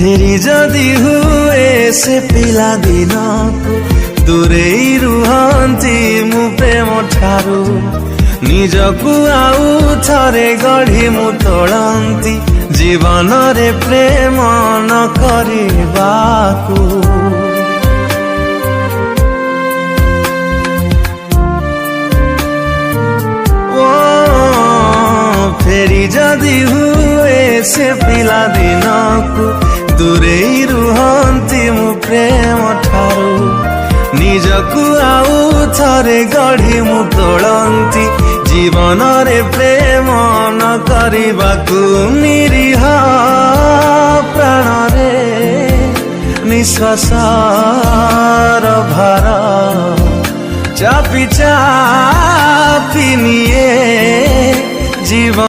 फेरी जदि हुए से पिला दिन दूरेई रुहंती मु प्रेम ठारू निजकु आउ थरे गढ़ी मु तोड़ंती जीवन रे प्रेम न करिबाकू। फेरी जदि हुए से पिला दिन को दूरेई रुहंती मु प्रेम ठारू निजकु आउ थरे गढ़ी मु तोड़ंती जीवन रे प्रेम न करिबाकू। निरीह प्राण रे निश्वास भार चापी चापी निए जीवन